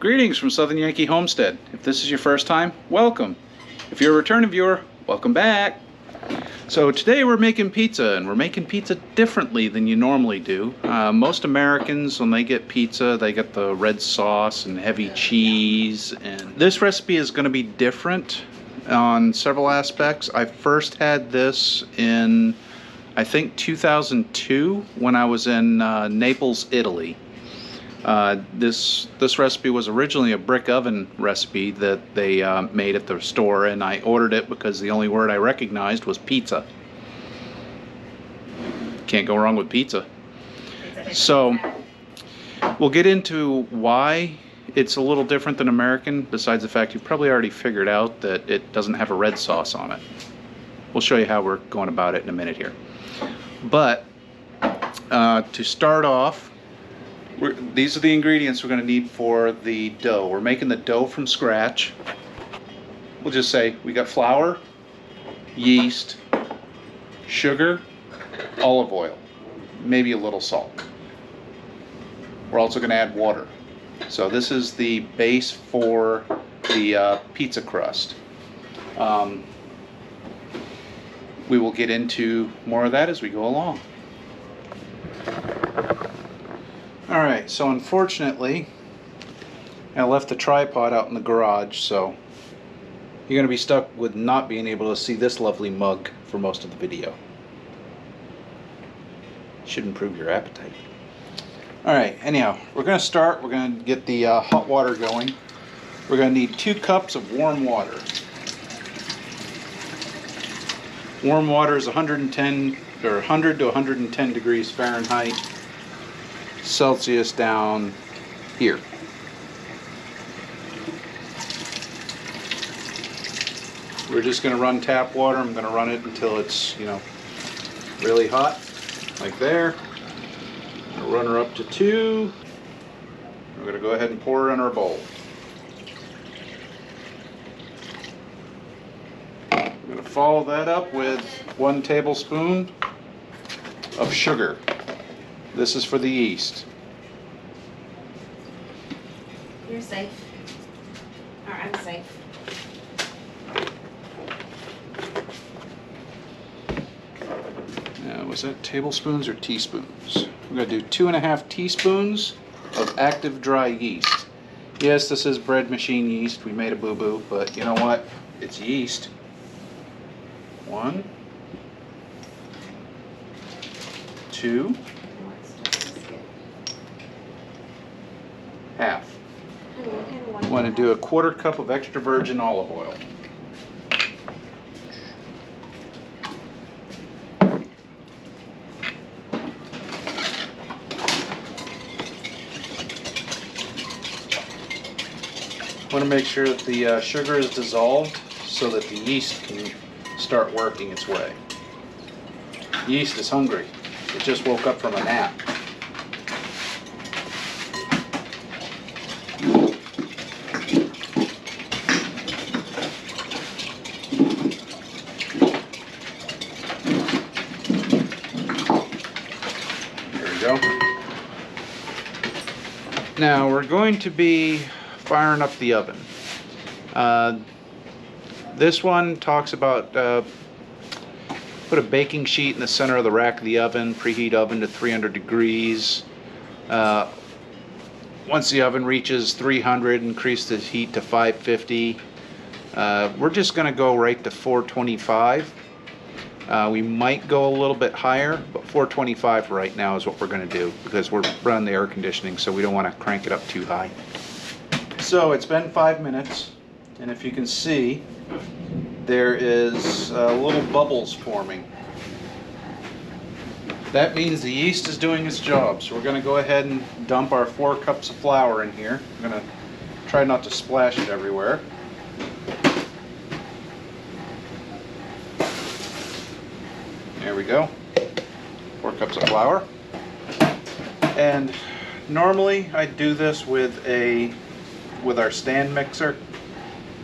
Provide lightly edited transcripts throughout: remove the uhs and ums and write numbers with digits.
Greetings from Southern Yankee Homestead. If this is your first time, welcome. If you're a returning viewer, welcome back. So today we're making pizza, and we're making pizza differently than you normally do. Most Americans, when they get pizza, they get the red sauce and heavy cheese. And this recipe is going to be different on several aspects. I first had this in, I think, 2002 when I was in Naples, Italy. This recipe was originally a brick oven recipe that they made at the store, and I ordered it because the only word I recognized was pizza. Can't go wrong with pizza. So we'll get into why it's a little different than American, besides the fact you've probably already figured out that it doesn't have a red sauce on it. We'll show you how we're going about it in a minute here. But to start off, these are the ingredients we're going to need for the dough. We're making the dough from scratch. We'll just say we got flour, yeast, sugar, olive oil, maybe a little salt. We're also going to add water. So this is the base for the pizza crust. We will get into more of that as we go along. Alright, so unfortunately I left the tripod out in the garage, so you're going to be stuck with not being able to see this lovely mug for most of the video. Should improve your appetite. Alright, anyhow, we're going to start. We're going to get the hot water going. We're going to need 2 cups of warm water. Warm water is 110 or 100 to 110 degrees Fahrenheit. Celsius down here. We're just going to run tap water. I'm going to run it until it's, really hot, like there. I'll run her up to 2. We're going to go ahead and pour her in our bowl. I'm going to follow that up with 1 tablespoon of sugar. This is for the yeast. You're safe. Or I'm safe. Now, was that tablespoons or teaspoons? We're going to do 2½ teaspoons of active dry yeast. Yes, this is bread machine yeast. We made a boo-boo, but you know what? It's yeast. 1, 2, half. I want to do 1/4 cup of extra virgin olive oil. Want to make sure that the sugar is dissolved so that the yeast can start working its way. Yeast is hungry. It just woke up from a nap. Now we're going to be firing up the oven. This one talks about put a baking sheet in the center of the rack of the oven, preheat oven to 300 degrees. Once the oven reaches 300, increase the heat to 550. We're just going to go right to 425. We might go a little bit higher, but 425 right now is what we're going to do because we're running the air conditioning, so we don't want to crank it up too high. So it's been 5 minutes, and if you can see, there is little bubbles forming. That means the yeast is doing its job, so we're going to go ahead and dump our 4 cups of flour in here. I'm going to try not to splash it everywhere. There we go. 4 cups of flour. And normally I do this with our stand mixer,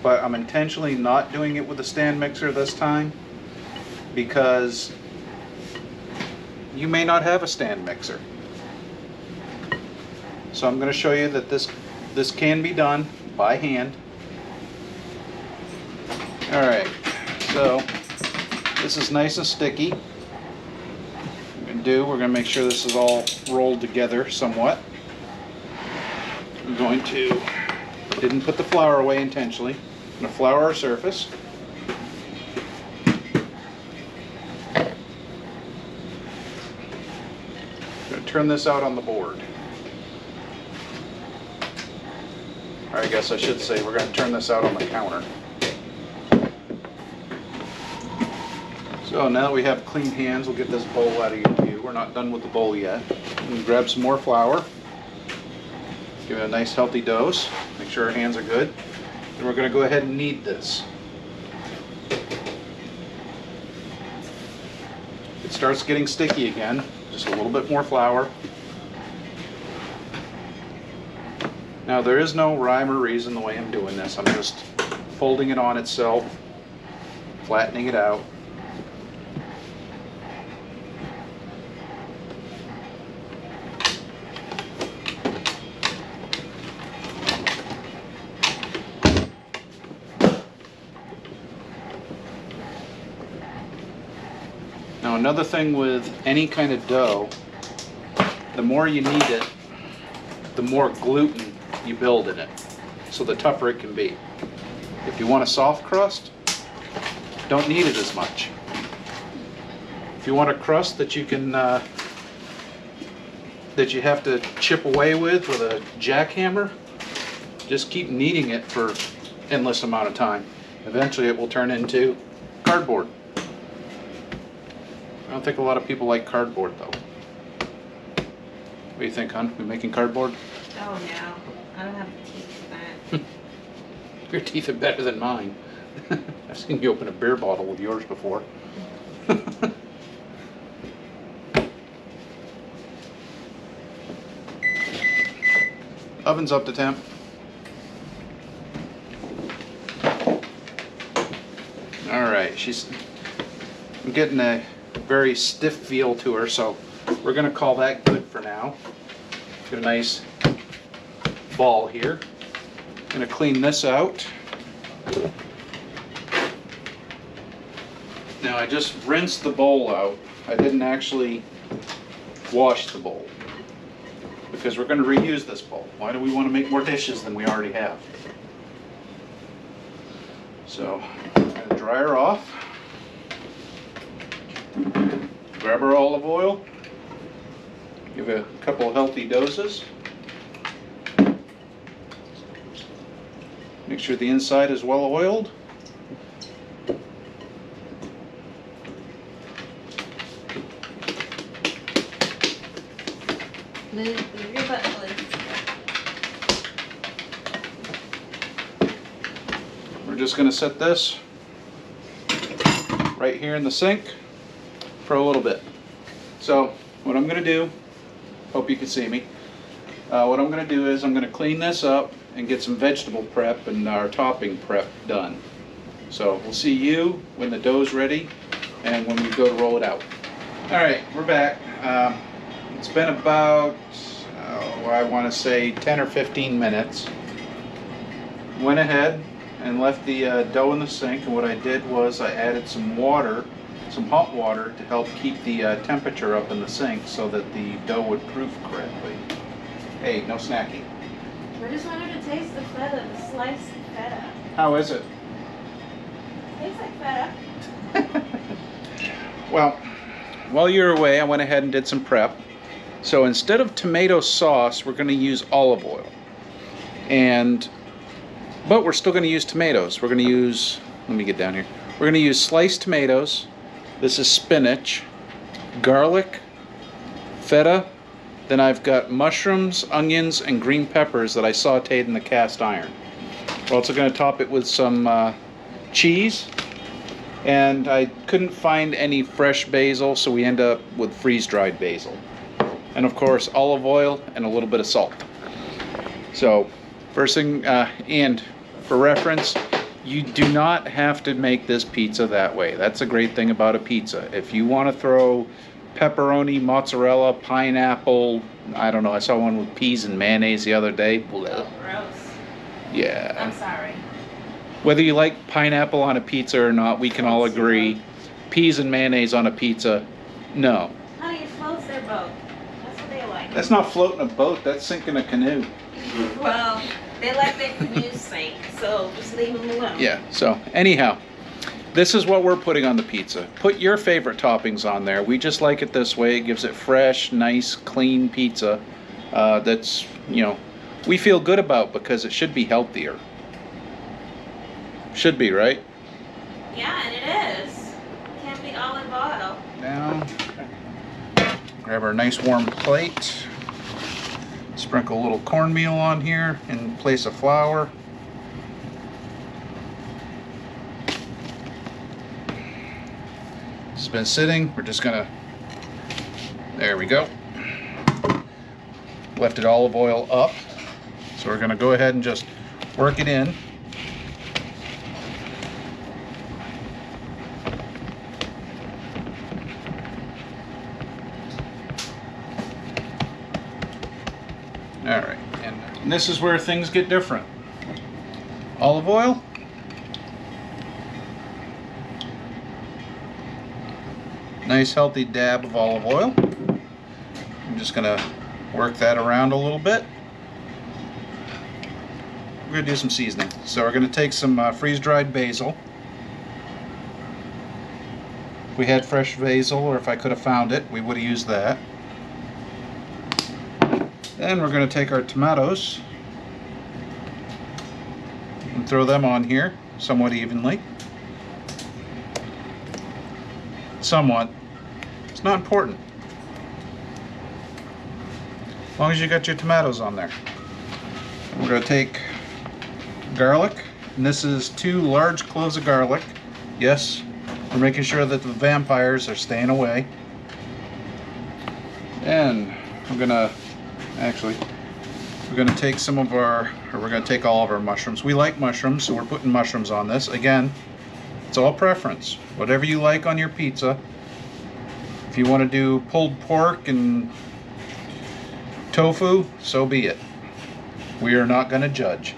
but I'm intentionally not doing it with a stand mixer this time because you may not have a stand mixer. So I'm going to show you that this this can be done by hand. All right, so this is nice and sticky. We're going to make sure this is all rolled together somewhat. I'm going to, didn't put the flour away intentionally. I'm going to flour our surface. I'm going to turn this out on the board. Or I guess I should say we're going to turn this out on the counter. So now that we have clean hands, we'll get this bowl out of your view. We're not done with the bowl yet. We'll grab some more flour. Give it a nice healthy dose. Make sure our hands are good. Then we're going to go ahead and knead this. It starts getting sticky again. Just a little bit more flour. Now there is no rhyme or reason the way I'm doing this. I'm just folding it on itself, flattening it out. Now another thing with any kind of dough, the more you knead it, the more gluten you build in it, so the tougher it can be. If you want a soft crust, don't knead it as much. If you want a crust that you can that you have to chip away with a jackhammer, just keep kneading it for endless amount of time. Eventually it will turn into cardboard. I don't think a lot of people like cardboard though. What do you think, hon? We making cardboard? Oh no, I don't have the teeth for that. Your teeth are better than mine. I've seen you open a beer bottle with yours before. Oven's up to temp. Alright, I'm getting a very stiff feel to her, so we're going to call that good for now. Get a nice ball here. I'm going to clean this out. Now I just rinsed the bowl out. I didn't actually wash the bowl because we're going to reuse this bowl. Why do we want to make more dishes than we already have? So I'm going to dry her off. Grab our olive oil. Give it a couple of healthy doses. Make sure the inside is well oiled. Move your butt, please. We're just going to set this right here in the sink for a little bit. So what I'm going to do, hope you can see me, what I'm going to do is I'm going to clean this up and get some vegetable prep and our topping prep done. So we'll see you when the dough's ready and when we go to roll it out. Alright, we're back. It's been about, I want to say 10 or 15 minutes. Went ahead and left the dough in the sink, and what I did was I added some water, some hot water, to help keep the temperature up in the sink so that the dough would proof correctly. Hey, no snacking. I just wanted to taste the feta, the sliced feta. How is it? Tastes like feta. Well, while you're away, I went ahead and did some prep. So instead of tomato sauce, we're going to use olive oil. But we're still going to use tomatoes. We're going to use, let me get down here. We're going to use sliced tomatoes. This is spinach, garlic, feta. Then I've got mushrooms, onions, and green peppers that I sauteed in the cast iron. We're also going to top it with some cheese. And I couldn't find any fresh basil, so we end up with freeze-dried basil. And of course, olive oil and a little bit of salt. So, first thing, and for reference, you do not have to make this pizza that way. That's a great thing about a pizza. If you want to throw pepperoni, mozzarella, pineapple, I don't know, I saw one with peas and mayonnaise the other day. Oh, gross. Yeah. I'm sorry. Whether you like pineapple on a pizza or not, we can all Floats your agree. boat. Peas and mayonnaise on a pizza, no. Honey, it floats their boat. That's what they like. That's not floating a boat, that's sinking a canoe. Well, they let their canoes sink, so just leave them alone. Yeah, so anyhow, this is what we're putting on the pizza. Put your favorite toppings on there. We just like it this way. It gives it fresh, nice, clean pizza that's, you know, we feel good about because it should be healthier. Should be, right? Yeah, and it is. Can't be all in bottle. Now, grab our nice warm plate. Sprinkle a little cornmeal on here in place of flour. It's been sitting. We're just gonna, there we go. Left it olive oil up. So we're gonna go ahead and just work it in. All right, and this is where things get different. Olive oil. Nice healthy dab of olive oil. I'm just gonna work that around a little bit. We're gonna do some seasoning. So we're gonna take some freeze-dried basil. If we had fresh basil, or if I could have found it, we would have used that. Then we're going to take our tomatoes and throw them on here somewhat evenly. Somewhat. It's not important. As long as you got your tomatoes on there. We're going to take garlic, and this is 2 large cloves of garlic. Yes, we're making sure that the vampires are staying away. And we're going to actually, we're going to take some of our, or we're going to take all of our mushrooms. We like mushrooms, so we're putting mushrooms on this. Again, it's all preference. Whatever you like on your pizza. If you want to do pulled pork and tofu, so be it. We are not going to judge.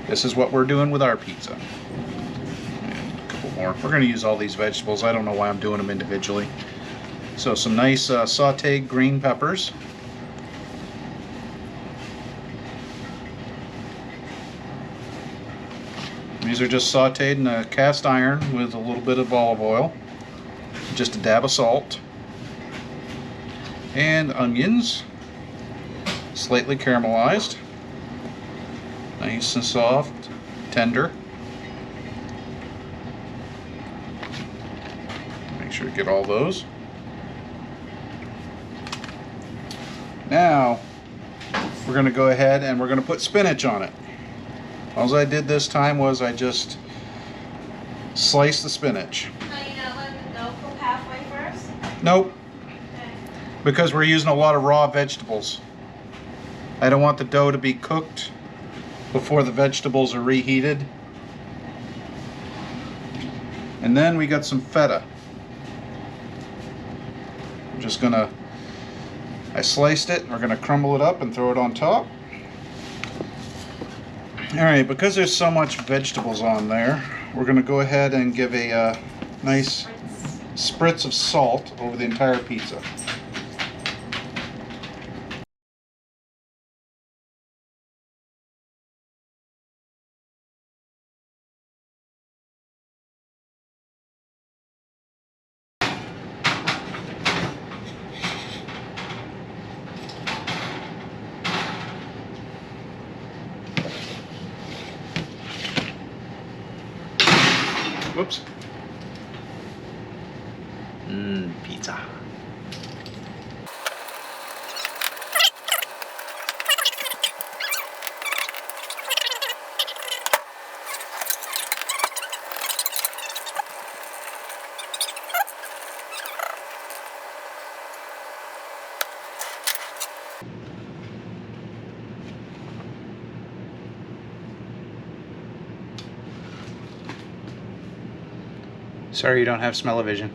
This is what we're doing with our pizza. And a couple more. We're going to use all these vegetables. I don't know why I'm doing them individually. So some nice sauteed green peppers. These are just sauteed in a cast iron with a little bit of olive oil, just a dab of salt, and onions, slightly caramelized, nice and soft, tender. Make sure to get all those. Now, we're going to go ahead and we're going to put spinach on it. All I did this time was I just sliced the spinach. No, you not letting the dough cook halfway first? Nope, Okay. because we're using a lot of raw vegetables. I don't want the dough to be cooked before the vegetables are reheated. And then we got some feta. I'm just gonna, I sliced it, we're gonna crumble it up and throw it on top. Alright, because there's so much vegetables on there, we're going to go ahead and give a nice spritz of salt over the entire pizza. Whoops. Pizza. Sorry you don't have smell-o-vision.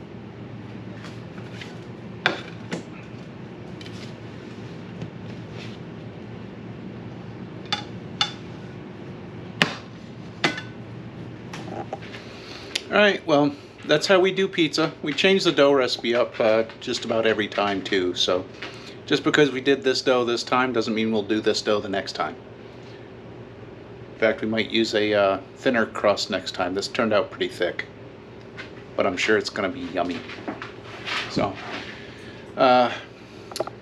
Alright, well, that's how we do pizza. We change the dough recipe up just about every time too, so just because we did this dough this time doesn't mean we'll do this dough the next time. In fact, we might use a thinner crust next time. This turned out pretty thick, but I'm sure it's going to be yummy. So,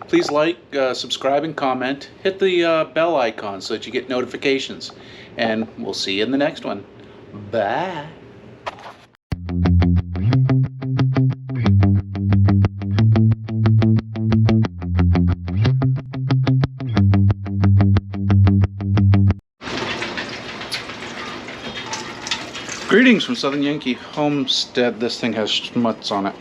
please like, subscribe, and comment. Hit the bell icon so that you get notifications. And we'll see you in the next one. Bye. Greetings from Southern Yankee Homestead. This thing has schmutz on it.